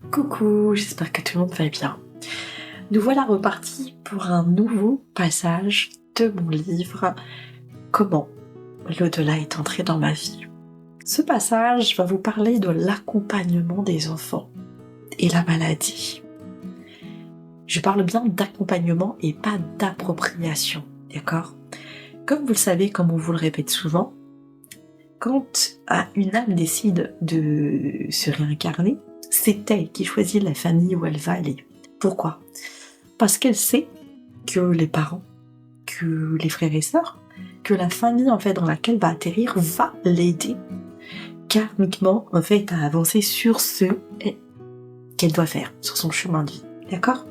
Coucou, j'espère que tout le monde va bien. Nous voilà repartis pour un nouveau passage de mon livre « Comment l'au-delà est entré dans ma vie ». Ce passage va vous parler de l'accompagnement des enfants et la maladie. Je parle bien d'accompagnement et pas d'appropriation, d'accord ? Comme vous le savez, comme on vous le répète souvent, quand une âme décide de se réincarner, c'est elle qui choisit la famille où elle va aller. Pourquoi ? Parce qu'elle sait que les parents, que les frères et sœurs, que la famille en fait dans laquelle va atterrir va l'aider karmiquement en fait à avancer sur ce qu'elle doit faire, sur son chemin de vie. D'accord ?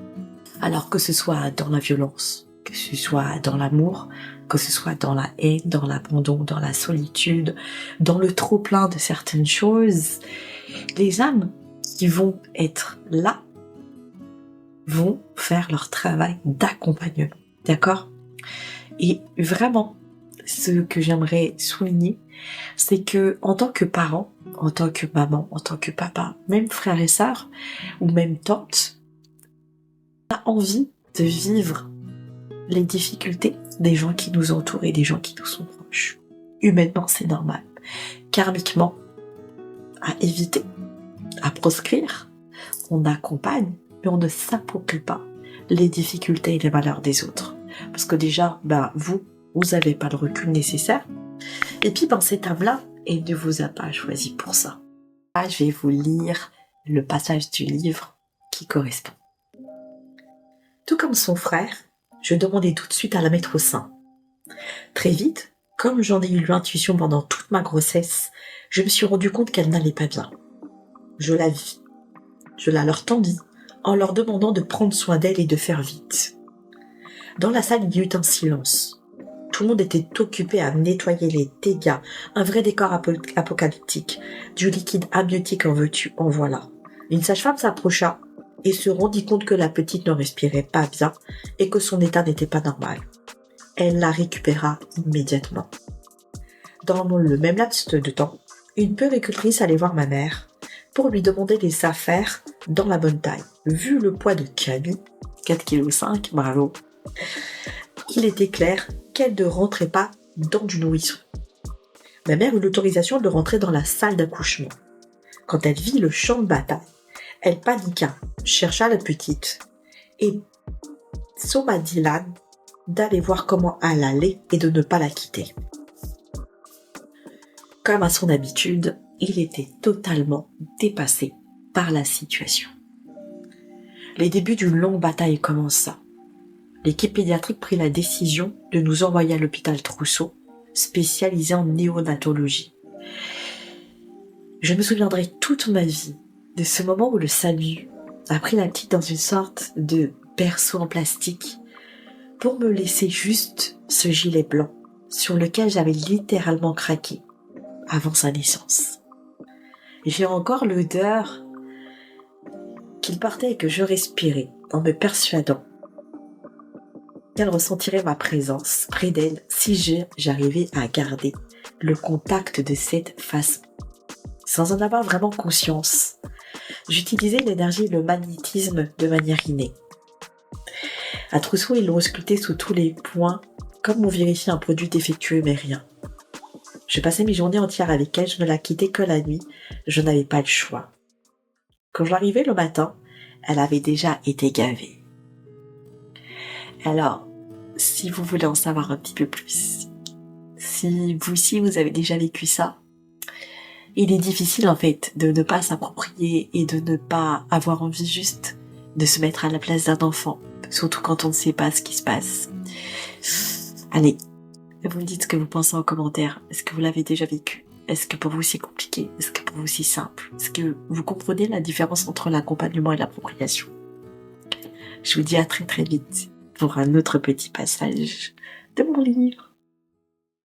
Alors que ce soit dans la violence, que ce soit dans l'amour, que ce soit dans la haine, dans l'abandon, dans la solitude, dans le trop-plein de certaines choses, les âmes qui vont être là vont faire leur travail d'accompagnement, d'accord ? Et vraiment, ce que j'aimerais souligner, c'est que en tant que parent, en tant que maman, en tant que papa, même frère et sœur, ou même tante, on a envie de vivre les difficultés des gens qui nous entourent et des gens qui nous sont proches. Humainement, c'est normal. Karmiquement, à éviter, à proscrire, on accompagne, mais on ne s'approprie pas les difficultés et les malheurs des autres. Parce que déjà, vous n'avez pas le recul nécessaire. Et puis, cette âme-là, elle ne vous a pas choisi pour ça. Là, je vais vous lire le passage du livre qui correspond. Tout comme son frère, je demandai tout de suite à la mettre au sein. Très vite, comme j'en ai eu l'intuition pendant toute ma grossesse, je me suis rendu compte qu'elle n'allait pas bien. Je la vis. Je la leur tendis en leur demandant de prendre soin d'elle et de faire vite. Dans la salle, il y eut un silence. Tout le monde était occupé à nettoyer les dégâts, un vrai décor apocalyptique, du liquide amniotique en veux-tu, en voilà. Une sage-femme s'approcha et se rendit compte que la petite ne respirait pas bien et que son état n'était pas normal. Elle la récupéra immédiatement. Dans le même laps de temps, une puéricultrice allait voir ma mère pour lui demander des affaires dans la bonne taille. Vu le poids de Camille, 4,5 kg, bravo, il était clair qu'elle ne rentrait pas dans du nourrisson. Ma mère eut l'autorisation de rentrer dans la salle d'accouchement. Quand elle vit le champ de bataille, elle paniqua, chercha la petite et somma Dylan d'aller voir comment elle allait et de ne pas la quitter. Comme à son habitude, il était totalement dépassé par la situation. Les débuts d'une longue bataille commença. L'équipe pédiatrique prit la décision de nous envoyer à l'hôpital Trousseau, spécialisé en néonatologie. Je me souviendrai toute ma vie de ce moment où le SAMU a pris la petite dans une sorte de berceau en plastique pour me laisser juste ce gilet blanc sur lequel j'avais littéralement craqué avant sa naissance. J'ai encore l'odeur qu'il partait et que je respirais en me persuadant qu'elle ressentirait ma présence près d'elle si j'arrivais à garder le contact de cette façon. Sans en avoir vraiment conscience, j'utilisais l'énergie et le magnétisme de manière innée. À Trousseau, ils l'ont ausculté sous tous les points, comme on vérifie un produit défectueux mais rien. Je passais mes journées entières avec elle, je ne la quittais que la nuit, je n'avais pas le choix. Quand j'arrivais le matin, elle avait déjà été gavée. Alors, si vous voulez en savoir un petit peu plus, si vous aussi vous avez déjà vécu ça, il est difficile en fait de ne pas s'approprier et de ne pas avoir envie juste de se mettre à la place d'un enfant, surtout quand on ne sait pas ce qui se passe. Allez, vous me dites ce que vous pensez en commentaire. Est-ce que vous l'avez déjà vécu ? Est-ce que pour vous c'est compliqué ? Est-ce que pour vous c'est simple ? Est-ce que vous comprenez la différence entre l'accompagnement et l'appropriation ? Je vous dis à très très vite pour un autre petit passage de mon livre.